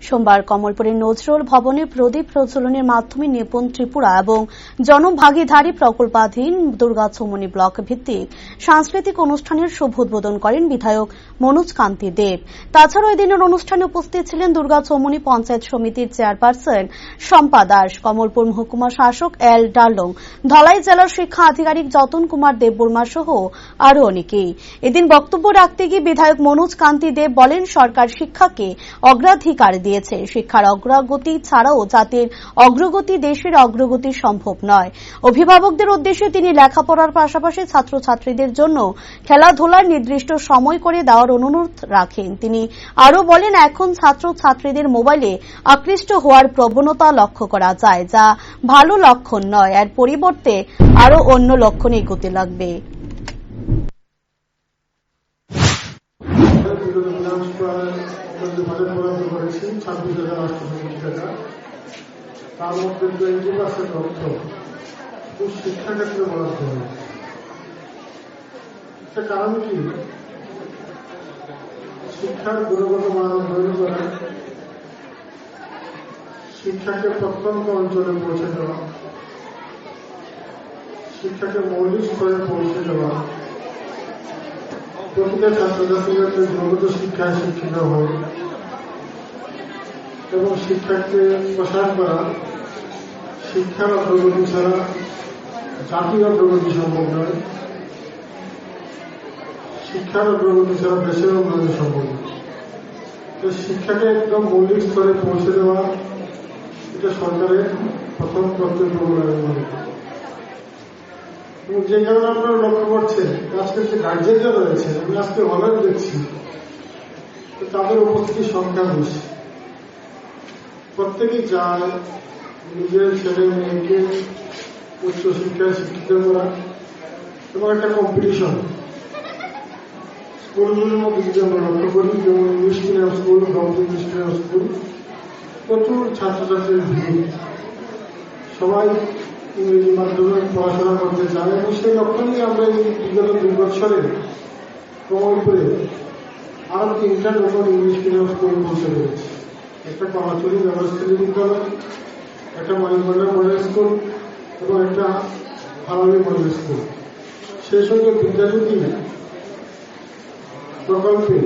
সোমবার কমলপুরের নজরুল ভবনে প্রদীপ প্রজ্বলনের মাধ্যমে নিপুণ ত্রিপুরা এবং জনভাগিদারি প্রকল্পাধীন দুর্গাচৌমুহনী ব্লক ভিত্তিক সাংস্কৃতিক অনুষ্ঠানের শুভ উদ্বোধন করেন বিধায়ক মনোজ কান্তি দেব। তাছাড়া ওই দিনের অনুষ্ঠানে উপস্থিত ছিলেন দুর্গাচৌমুহনী পঞ্চায়েত সমিতির চেয়ারপারসন শম্পা দাস, কমলপুর মহকুমা শাসক এল ডার্লং, ধলাই জেলার শিক্ষা আধিকারিক যতন কুমার দেববর্মা সহ আরো অনেকেই। এদিন বক্তব্য রাখতে গিয়ে বিধায়ক মনোজ কান্তি দেব বলেন, সরকার শিক্ষাকে অগ্রাধিকার দিয়েছে। শিক্ষার অগ্রগতি ছাড়াও জাতির অগ্রগতি, দেশের অগ্রগতি সম্ভব নয়। অভিভাবকদের উদ্দেশ্যে তিনি লেখাপড়ার পাশাপাশি ছাত্রছাত্রীদের জন্য খেলাধুলার নির্দিষ্ট সময় করে দেওয়ার অনুরোধ রাখেন। তিনি আরো বলেন, এখন ছাত্রছাত্রীদের মোবাইলে আকৃষ্ট হওয়ার প্রবণতা লক্ষ্য করা যায়, যা ভালো লক্ষণ নয়। এর পরিবর্তে আরো অন্য লক্ষণে এগোতে লাগবে। তার মধ্যে 20% অর্থ শিক্ষাক্ষেত্রে বরাদ্দ হবে। একটা কারণ কি, শিক্ষার গুণগত মান উন্নয়ন করা, শিক্ষাকে প্রত্যন্ত অঞ্চলে পৌঁছে দেওয়া, শিক্ষাকে মৌলিক স্তরে পৌঁছে দেওয়া, প্রতিটা ছাত্রছাত্রীরা গুণগত শিক্ষায় শিক্ষিত হয় এবং শিক্ষাকে প্রসার করা। শিক্ষার অগ্রগতি ছাড়া জাতীয় অগ্রগতি সম্ভব নয়, শিক্ষার অগ্রগতি ছাড়া দেশের উন্নয়ন সম্ভব নয়। তো শিক্ষাকে একদম মৌলিক স্তরে পৌঁছে দেওয়া, এটা সরকারের প্রথম কর্তব্য বলে আমি মনে করি। এবং যে কারণে আপনারা লক্ষ্য করছেন, আজকে যে গার্জেনরা রয়েছে, আমি আজকে হলেও দেখছি তাদের উপস্থিতির সংখ্যা বেশি। প্রত্যেকেই চায় নিজের ছেলে মেয়েকে উচ্চশিক্ষায় শিক্ষিত করা এবং একটা কম্পিটিশন। স্কুলগুলির মধ্যে যদি আমরা লক্ষ্য করি, যেমন English medium school, government English medium school, প্রচুর ছাত্রছাত্রীর ভিড়, সবাই ইংরেজি মাধ্যমে পড়াশোনা করতে চায় এবং সেই লক্ষ্য নিয়ে আমরা এই বিগত 2 বছরে কমলপুরে আরো 3টা নতুন ইংলিশ মিডিয়াম স্কুল বসে রয়েছে। একটা কমাচুরি ব্যবস্থিত বিদ্যালয়, একটা মণিকন্যা মডেল স্কুল এবং একটা ভালালি মডেল স্কুল। সেই সঙ্গে বিদ্যাজ্যোতি প্রকল্পে